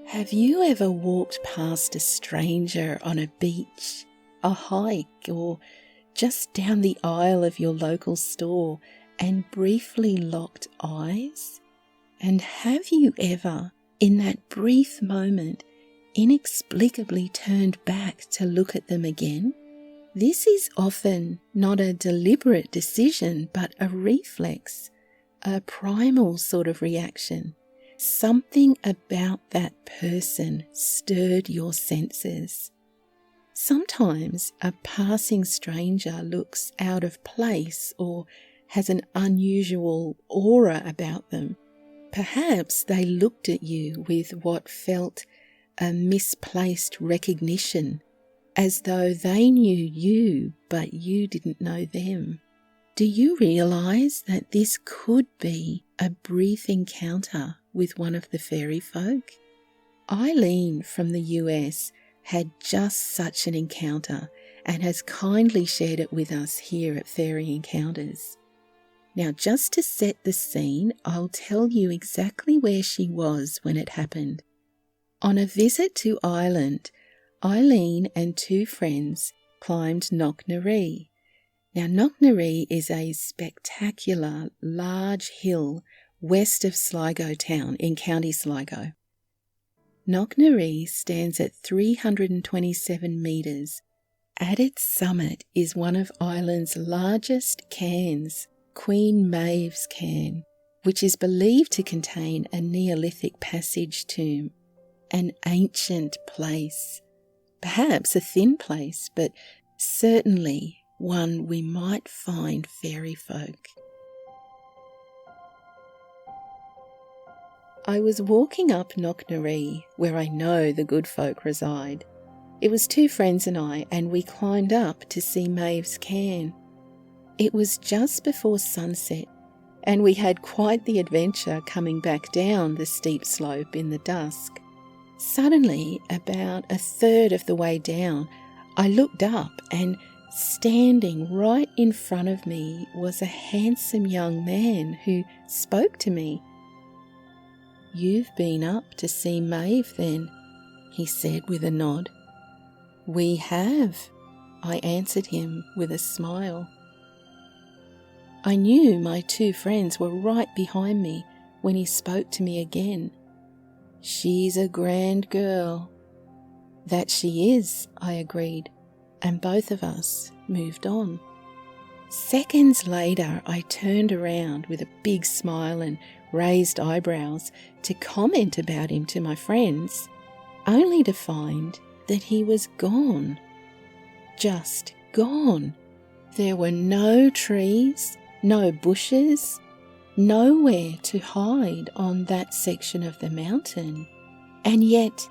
Have you ever walked past a stranger on a beach, a hike, or just down the aisle of your local store and briefly locked eyes? And have you ever, in that brief moment, inexplicably turned back to look at them again? This is often not a deliberate decision, but a reflex, a primal sort of reaction. Something about that person stirred your senses. Sometimes a passing stranger looks out of place or has an unusual aura about them. Perhaps they looked at you with what felt a misplaced recognition, as though they knew you but you didn't know them. Do you realise that this could be a brief encounter with one of the fairy folk? Eileen from the US had just such an encounter and has kindly shared it with us here at Fairy Encounters. Now, just to set the scene, I'll tell you exactly where she was when it happened. On a visit to Ireland, Eileen and two friends climbed Knocknaree. Now, Knocknaree is a spectacular, large hill west of Sligo town in County Sligo. Knocknaree stands at 327 metres. At its summit is one of Ireland's largest cairns, Queen Maeve's cairn, which is believed to contain a Neolithic passage tomb, an ancient place, perhaps a thin place, but certainly one we might find fairy folk. I was walking up Knocknaree, where I know the good folk reside. It was two friends and I, and we climbed up to see Maeve's cairn. It was just before sunset, and we had quite the adventure coming back down the steep slope in the dusk. Suddenly, about a third of the way down, I looked up and standing right in front of me was a handsome young man who spoke to me. "You've been up to see Maeve then," he said with a nod. "We have," I answered him with a smile. I knew my two friends were right behind me when he spoke to me again. "She's a grand girl." "That she is," I agreed, and both of us moved on. Seconds later, I turned around with a big smile and raised eyebrows to comment about him to my friends, only to find that he was gone. Just gone. There were no trees, no bushes, nowhere to hide on that section of the mountain. And yet,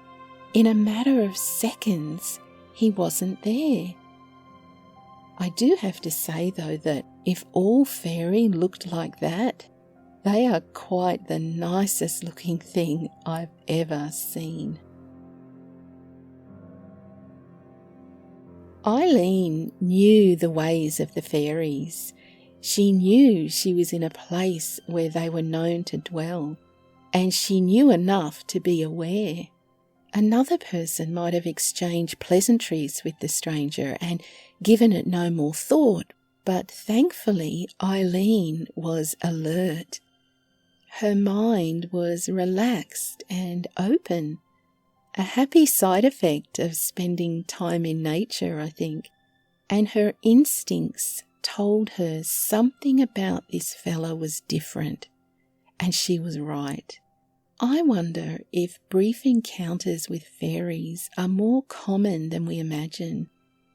in a matter of seconds, he wasn't there. I do have to say, though, that if all fairy looked like that, they are quite the nicest looking thing I've ever seen. Eileen knew the ways of the fairies. She knew she was in a place where they were known to dwell, and she knew enough to be aware. Another person might have exchanged pleasantries with the stranger and given it no more thought, but thankfully Eileen was alert. Her mind was relaxed and open, a happy side effect of spending time in nature, I think, and her instincts told her something about this fella was different, and she was right. I wonder if brief encounters with fairies are more common than we imagine.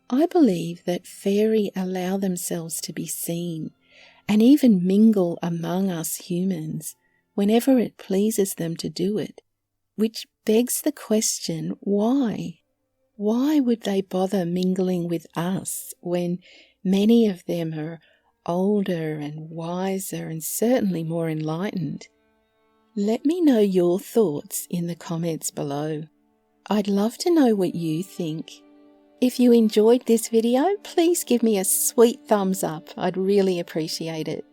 I believe that fairy allow themselves to be seen and even mingle among us humans whenever it pleases them to do it, which begs the question, why? Why would they bother mingling with us when many of them are older and wiser and certainly more enlightened? Let me know your thoughts in the comments below. I'd love to know what you think. If you enjoyed this video, please give me a sweet thumbs up. I'd really appreciate it.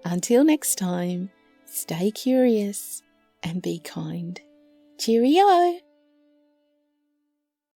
Until next time, stay curious and be kind. Cheerio!